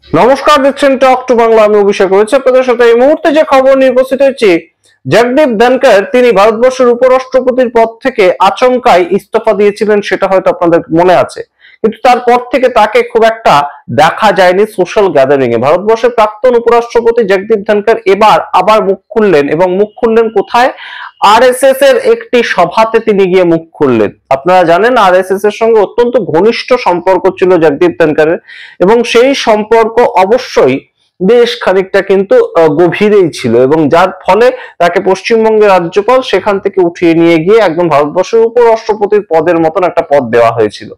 নমস্কার, দেখছেন talk to Bangla. আমি অভিষেক রয়েছে আপনাদের সাথে। এই মুহূর্তে যে খবর নিয়ে উপস্থিত হয়েছি, জগদীপ ধনখড় তিনি ভারতবর্ষের উপরাষ্ট্রপতির পদ থেকে আচমকাই ইস্তফা দিয়েছিলেন, সেটা হয়তো আপনাদের মনে আছে। কিন্তু তারপর থেকে তাকে খুব একটা দেখা যায়নি সোশ্যাল গ্যাদারিং এ। ভারতবর্ষের প্রাক্তন উপরাষ্ট্রপতি জগদীপ ধনখড় এবার আবার মুখ খুললেন, এবং মুখ খুললেন কোথায়? আরএসএস এর একটি সভাতে তিনি গিয়ে মুখ খুললেন। আপনারা জানেন আরএসএস এর সঙ্গে অত্যন্ত ঘনিষ্ঠ সম্পর্ক ছিল জগদীপ ধনখড়ের, এবং সেই সম্পর্ক অবশ্যই বেশ খানিকটা কিন্তু গভীরেই ছিল, এবং যার ফলে তাকে পশ্চিমবঙ্গের রাজ্যপাল সেখান থেকে উঠিয়ে নিয়ে গিয়ে একদম ভারতবর্ষের উপরাষ্ট্রপতির পদের মতন একটা পদ দেওয়া হয়েছিল।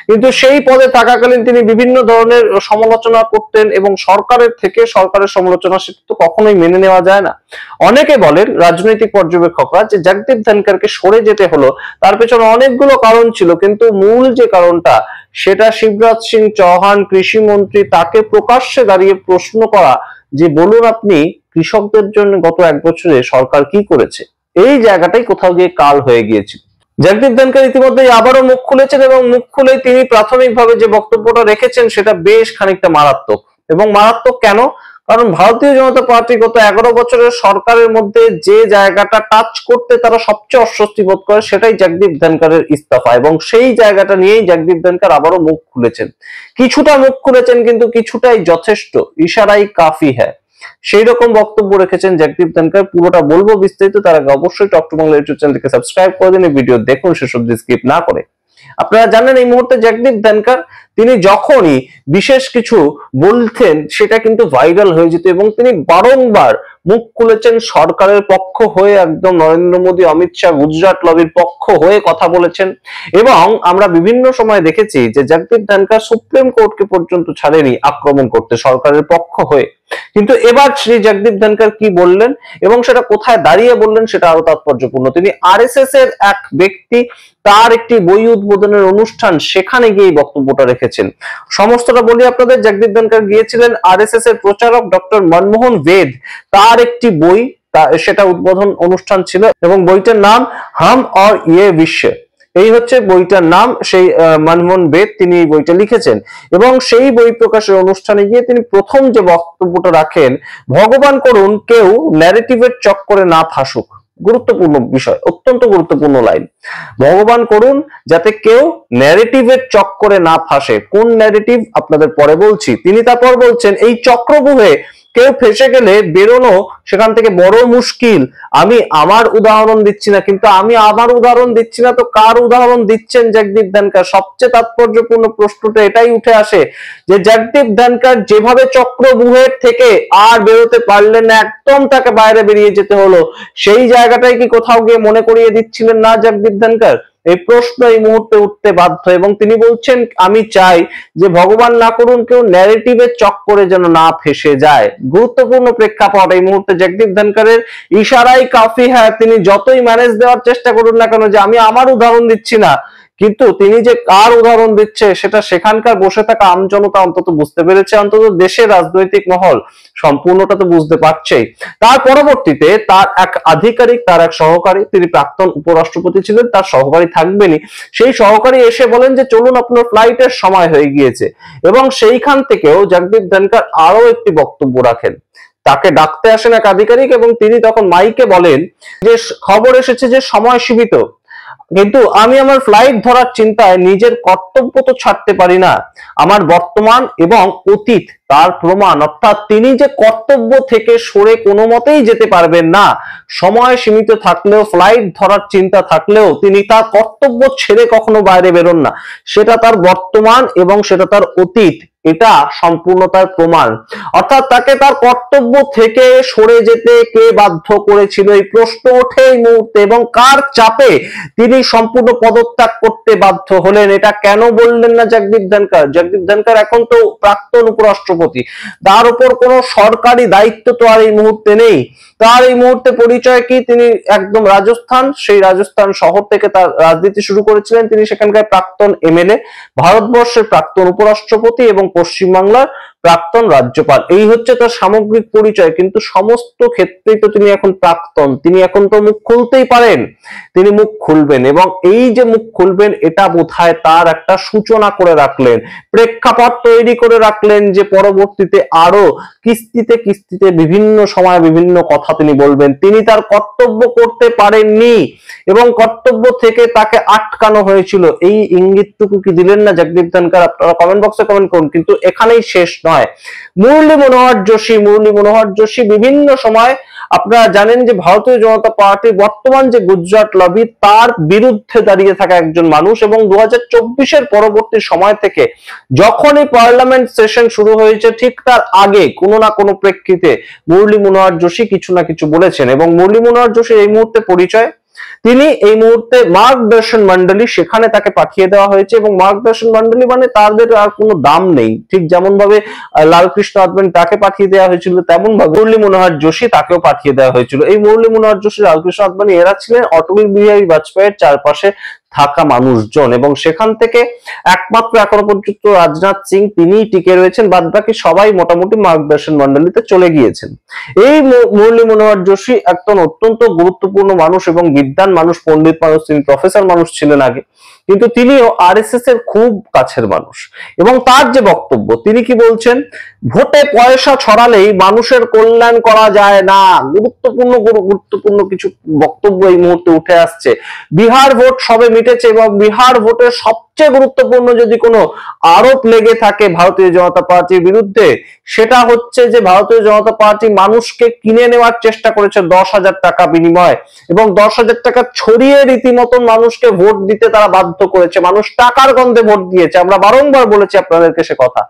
কিন্তু সেই পদে থাকাকালীন তিনি বিভিন্ন ধরনের সমালোচনা করতেন, এবং সরকারের সমালোচনা সেটা তো কখনোই মেনে নেওয়া যায় না। অনেকে বলেন, রাজনৈতিক পর্যবেক্ষকরা, যে জগদীপ ধনখড়কে সরে যেতে হলো তার পেছনে অনেকগুলো কারণ ছিল, কিন্তু মূল যে কারণটা সেটা শিবরাজ সিং চৌহান কৃষি মন্ত্রী, তাকে প্রকাশ্যে দাঁড়িয়ে প্রশ্ন করা যে বলুন আপনি কৃষকদের জন্য গত 1 বছরে সরকার কি করেছে, এই জায়গাটাই কোথাও গিয়ে কাল হয়ে গিয়েছিল। জগদীপ ধনখড় ইতিমধ্যে আবারও মুখ খুলেছেন, এবং মুখ খুলে তিনি প্রাথমিকভাবে যে বক্তব্যটা রেখেছেন সেটা বেশ খানিকটা মারাত্মক। এবং মারাত্মক কেন? কারণ ভারতীয় জনতা পার্টি গত 11 বছরের সরকারের মধ্যে যে জায়গাটা টাচ করতে তারা সবচেয়ে অস্বস্তি বোধ করে সেটাই জগদীপ ধনখড়ের ইস্তফা, এবং সেই জায়গাটা নিয়েই জগদীপ ধনখড় আবারও মুখ খুলেছেন। কিছুটা মুখ খুলেছেন, কিন্তু কিছুটাই যথেষ্ট, ইশারাই কাফি হ্যায়, সেই রকম বক্তব্য রেখেছেন জগদীপ ধনখড়। পুরোটা বলবো বিস্তারিত, তার আগে অবশ্যই টক টু বাংলা ইউটিউব চ্যানেলকে সাবস্ক্রাইব করে দিন, ভিডিও দেখুন শেষ অবধি স্কিপ না করে। আপনারা জানেন এই মুহূর্তে জগদীপ ধনখড় তিনি যখনই বিশেষ কিছু বলতেন সেটা কিন্তু ভাইরাল হয়ে যেত, এবং তিনি বারংবার মুখ খুলেছেন সরকারের পক্ষ হয়ে, একদম নরেন্দ্র মোদী, অমিত শাহ, গুজরাট লবির পক্ষ হয়ে কথা বলেছেন। এবং আমরা বিভিন্ন সময় দেখেছি যে জগদীপ ধনখড় সুপ্রিম কোর্টকে পর্যন্ত ছাড়েনি আক্রমণ করতে সরকারের পক্ষ হয়ে। কিন্তু এবার শ্রী জগদীপ ধনখড় কি বললেন এবং সেটা কোথায় দাঁড়িয়ে বললেন সেটা আরো তাৎপর্যপূর্ণ। তিনি আরএসএস এর এক ব্যক্তি, তার একটি বই উদ্বোধনের অনুষ্ঠান, সেখানে গিয়ে বক্তব্যটা রেখেছেন। সমস্তটা বলি আপনাদের। জগদীপ ধনখড় গিয়েছিলেন আরএসএস এর প্রচারক ডক্টর মনমোহন বেদ, তার একটি বই, সেটা উদ্বোধন অনুষ্ঠান ছিল, এবং বইটার নাম হাম और ये विश्व, এই হচ্ছে বইটার নাম। সেই মনমোহন বেদ তিনি এই বইটা লিখেছেন, এবং সেই বই প্রকাশের অনুষ্ঠানে গিয়ে তিনি প্রথম যে বক্তব্যটা রাখেন, ভগবান করুন কেউ ন্যারেটিভের চক্করে না ফাঁসুক। গুরুত্বপূর্ণ বিষয়, অত্যন্ত গুরুত্বপূর্ণ লাইন। ভগবান করুন যাতে কেউ ন্যারেটিভের চক্করে না ফাঁসে। কোন ন্যারেটিভ আপনাদের পরে বলছি। তিনি তারপর বলছেন, এই চক্রব্যূহে কেউ ফেসে গেলে বেরোনো সেখান থেকে বড় মুশকিল। আমি আমার উদাহরণ দিচ্ছি না, কিন্তু আমি আমার উদাহরণ দিচ্ছি না তো কার উদাহরণ দিচ্ছেন জগদীপ ধনখড়? সবচেয়ে তাৎপর্যপূর্ণ প্রশ্নটা এটাই উঠে আসে যে জগদীপ ধনখড় যেভাবে চক্রব্যূহের থেকে আর বেরোতে পারলেন না, একদম তাকে বাইরে বেরিয়ে যেতে হলো, সেই জায়গাটাই কি কোথাও গিয়ে মনে করিয়ে দিচ্ছিলেন না জগদীপ ধনখড়? এই প্রশ্ন এই মুহূর্তে উঠতে বাধ্য, এবং তিনি বলছেন আমি চাই যে ভগবান না করুন কেউ ন্যারেটিভের চক্করে যেন না ফেসে যায়। গুরুত্বপূর্ণ প্রেক্ষাপট এই মুহূর্তে জগদীপ ধনখড়ের ইশারাই কাফি হ্যায়। তিনি যতই ম্যানেজ দেওয়ার চেষ্টা করুন না কেন যে আমি আমার উদাহরণ দিচ্ছি না, কিন্তু তিনি যে কার উদাহরণ দিচ্ছে সেটা সেখানকার বসে থাকা আমজনতা অন্তত বুঝতে পেরেছে, অন্তত দেশের রাজনৈতিক মহল সম্পূর্ণটা তো বুঝতে পারছেই। তার পরবর্তীতে তার এক আধিকারিক, তার এক সহকারী, তিনি প্রাক্তন উপরাষ্ট্রপতি ছিলেন, তার সহকারী থাকবেনই, সেই সহকারী এসে বলেন যে চলুন আপনার ফ্লাইটের সময় হয়ে গিয়েছে, এবং সেইখান থেকেও জগদীপ ধনখড় আরো একটি বক্তব্য রাখেন। তাকে ডাকতে আসেন এক আধিকারিক, এবং তিনি তখন মাইকে বলেন যে খবর এসেছে যে সময় সীমিত, কিন্তু আমি আমার ফ্লাইট ধরার চিন্তায় নিজের কর্তব্য তো ছাড়তে পারি না। আমার বর্তমান এবং অতীত তার প্রমাণ, অর্থাৎ তিনি যে কর্তব্য থেকে সরে কোনো মতেই যেতে পারবেন না। সময় সীমিত থাকলেও, ফ্লাইট ধরার চিন্তা থাকলেও তিনি তার কর্তব্য ছেড়ে কখনো বাইরে বেরোন না। সেটা তার বর্তমান এবং সেটা তার অতীত, এটা সম্পূর্ণ তার প্রমাণ। অর্থাৎ তাকে তার কর্তব্য থেকে সরে যেতে কে বাধ্য করেছিল, এই প্রশ্ন ওঠে এই মুহূর্তে, এবং কার চাপে তিনি সম্পূর্ণ পদত্যাগ করতে বাধ্য হলেন। এটা কেন বললেন না জগদীপ ধনখড়? জগদীপ ধনখড় এখন তো প্রাক্তন উপরাষ্ট্রপতি, তার উপর কোনো সরকারি দায়িত্ব তো আর এই মুহূর্তে নেই। তার এই মুহূর্তে পরিচয় কি? তিনি একদম রাজস্থান, সেই রাজস্থান শহর থেকে তার রাজনীতি শুরু করেছিলেন। তিনি সেখানকার প্রাক্তন এমএলএ, ভারতবর্ষের প্রাক্তন উপরাষ্ট্রপতি এবং পশ্চিমবাংলার প্রাক্তন রাজ্যপাল, এই হচ্ছে তার সামগ্রিক পরিচয়। কিন্তু সমস্ত ক্ষেত্রেই তো তিনি এখন প্রাক্তন, তিনি এখন তো মুখ খুলতেই পারেন, তিনি মুখ খুলবেন, এবং এই যে মুখ খুলবেন এটা বোধহয় তার একটা সূচনা করে রাখলেন, প্রেক্ষাপট তৈরি করে রাখলেন যে পরবর্তীতে আরো কিস্তিতে কিস্তিতে বিভিন্ন সময় বিভিন্ন কথা তিনি বলবেন। তিনি তার কর্তব্য করতে পারেননি এবং কর্তব্য থেকে তাকে আটকানো হয়েছিল, এই ইঙ্গিতটুকু কি দিলেন না জগদীপ ধনখড়? আপনারা কমেন্ট বক্সে কমেন্ট করুন। কিন্তু এখানেই শেষ নয়। মুরলী মনোহর যোশী বিভিন্ন সময়, আপনারা জানেন যে ভারতীয় জনতা পার্টির বর্তমান যে গুজরাট লবি তার বিরুদ্ধে দাঁড়িয়ে থাকা একজন মানুষ, এবং 2024-এর পরবর্তী সময় থেকে যখনই পার্লামেন্ট সেশন শুরু হয়েছে ঠিক তার আগে কোনো না কোনো প্রেক্ষিতে মুরলী মনোহর যোশী কিছু না কিছু বলেছেন। এবং মুরলী মনোহর যোশীর এই মুহূর্তে পরিচয়, তিনি এই মুহূর্তে মার্গদর্শন মন্ডলী সেখানে তাকে পাঠিয়ে দেওয়া হয়েছে, এবং মার্গদর্শন মন্ডলী মানে তাদের আর কোনো দাম নেই। ঠিক যেমন ভাবে লালকৃষ্ণ আদবানি তাকে পাঠিয়ে দেওয়া হয়েছিল, তেমন ভাবে মুরলী মনোহর যোশী তাকেও পাঠিয়ে দেওয়া হয়েছিল। এই মুরলী মনোহর যোশী, লালকৃষ্ণ আদবানি এরা ছিলেন অটল বিহারী বাজপেয়ীর চারপাশে থাকা মানুষজন, এবং সেখান থেকে একমাত্র এখনো পর্যন্ত রাজনাথ সিং তিনিই টিকে রয়েছেন, বাদ বাকি সবাই মোটামুটি মার্গদর্শন মন্ডলীতে চলে গিয়েছেন। এই মুরলী মনোহর যোশী একজন অত্যন্ত গুরুত্বপূর্ণ মানুষ এবং বিদ্বান মানুষ, পণ্ডিত মানুষ, তিনি প্রফেসর মানুষ ছিলেন আগে, কিন্তু তিনিও আরএসএস এর খুব কাছের মানুষ। এবং তার যে বক্তব্য, তিনি কি বলছেন, ভোটে পয়সা ছড়ালেই মানুষের কল্যাণ করা যায় না, গুরুত্বপূর্ণ কিছু বক্তব্য এই মুহূর্তে উঠে আসছে। বিহার ভোট সবে মিটেছে, এবং বিহার ভোটের সবচেয়ে গুরুত্বপূর্ণ যদি কোনো আরোপ লেগে থাকে ভারতীয় জনতা পার্টির বিরুদ্ধে, সেটা হচ্ছে যে ভারতীয় জনতা পার্টি মানুষকে কিনে নেওয়ার চেষ্টা করেছে 10,000 টাকা বিনিময়ে, এবং 10,000 টাকা ছড়িয়ে রীতিমতন মানুষকে ভোট দিতে তারা বাধ্য করেছে। মানুষ টাকার গন্ধে ভোট দিয়েছে, আমরা বারংবার বলেছি আপনাদেরকে সে কথা।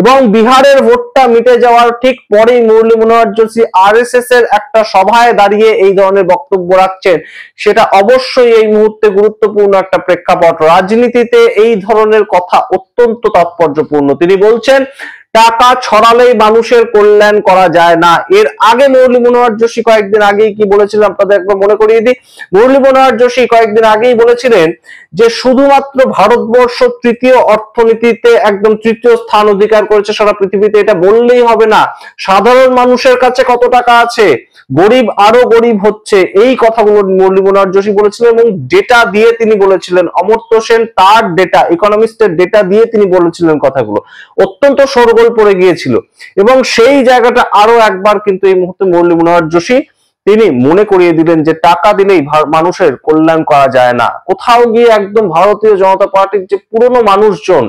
এবং বিহারের ভোটটা মিটে যাওয়ার ঠিক পরেই মুরলী মনোহর যোশী আরএসএস এর একটা সভায় দাঁড়িয়ে এই ধরনের বক্তব্য রাখছেন, সেটা অবশ্যই এই মুহূর্তে গুরুত্বপূর্ণ একটা প্রেক্ষাপট। রাজনীতিতে এই ধরনের কথা অত্যন্ত তাৎপর্যপূর্ণ। তিনি বলছেন টাকা ছড়ালেই মানুষের কল্যাণ করা যায় না। এর আগে মুরলী মনোহর যোশী কয়েকদিন আগেই কি বলেছিলেন আপনাদের একবার মনে করিয়ে দিই। মুরলী মনোহর যোশী কয়েকদিন আগেই বলেছিলেন যে শুধুমাত্র ভারতবর্ষ তৃতীয় অর্থনীতিতে একদম তৃতীয় স্থান অধিকার করেছে সারা পৃথিবীতে, এটা বললেই হবে না। সাধারণ মানুষের কাছে কত টাকা আছে, গরিব আরো গরিব হচ্ছে, এই কথাগুলো মুরলী মনোহর যোশী বলেছিলেন, এবং ডেটা দিয়ে তিনি বলেছিলেন। অমর্ত্য সেন তার ডেটা, ইকোনমিস্টের ডেটা দিয়ে তিনি বলেছিলেন কথাগুলো, অত্যন্ত শোরগোল পড়ে গিয়েছিল। এবং সেই জায়গাটা আরো একবার কিন্তু এই মুহূর্তে মুরলী মনোহর যোশী তিনি মনে করিয়ে দিলেন যে টাকা দিলেই মানুষের কল্যাণ করা যায় না। কোথাও গিয়ে একদম ভারতীয় জনতা পার্টির যে পুরনো মানুষজন,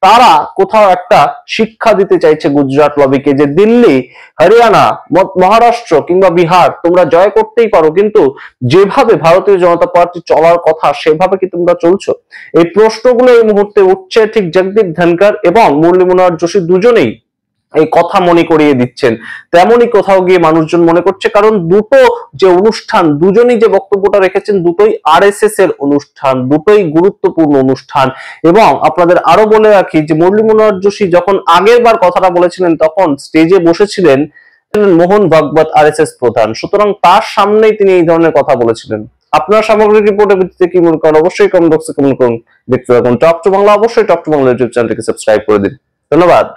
তারা কোথাও একটা শিক্ষা দিতে চাইছে গুজরাট লবিকে, যে দিল্লি, হরিয়ানা, মহারাষ্ট্র কিংবা বিহার তোমরা জয় করতেই পারো, কিন্তু যেভাবে ভারতীয় জনতা পার্টি চলার কথা সেভাবে কি তোমরা চলছো? এই প্রশ্নগুলো এই মুহূর্তে উঠছে। ঠিক জগদীপ ধনখড় এবং মুরলী মনোহর যোশী দুজনেই এই কথা মনে করিয়ে দিচ্ছেন, তেমনই কোথাও গিয়ে মানুষজন মনে করছে। কারণ দুটো যে অনুষ্ঠান, দুজনই যে বক্তব্যটা রেখেছেন, দুটোই আরএসএস এর অনুষ্ঠান, দুটোই গুরুত্বপূর্ণ অনুষ্ঠান। এবং আপনাদের আরো বলে রাখি যে মুরলী মনোহর যোশী যখন আগের বার কথাটা বলেছিলেন তখন স্টেজে বসেছিলেন মোহন ভাগবত, আরএসএস প্রধান, সুতরাং তার সামনেই তিনি এই ধরনের কথা বলেছিলেন। আপনার সামগ্রিক রিপোর্টের ভিত্তিতে কি মনে করেন অবশ্যই কমেন্ট বক্সে কমেন্ট করুন। দেখতে থাকুন টপ টু বাংলা, অবশ্যই টপ টু বাংলা ইউটিউব চ্যানেলটিকে সাবস্ক্রাইব করে দিন। ধন্যবাদ।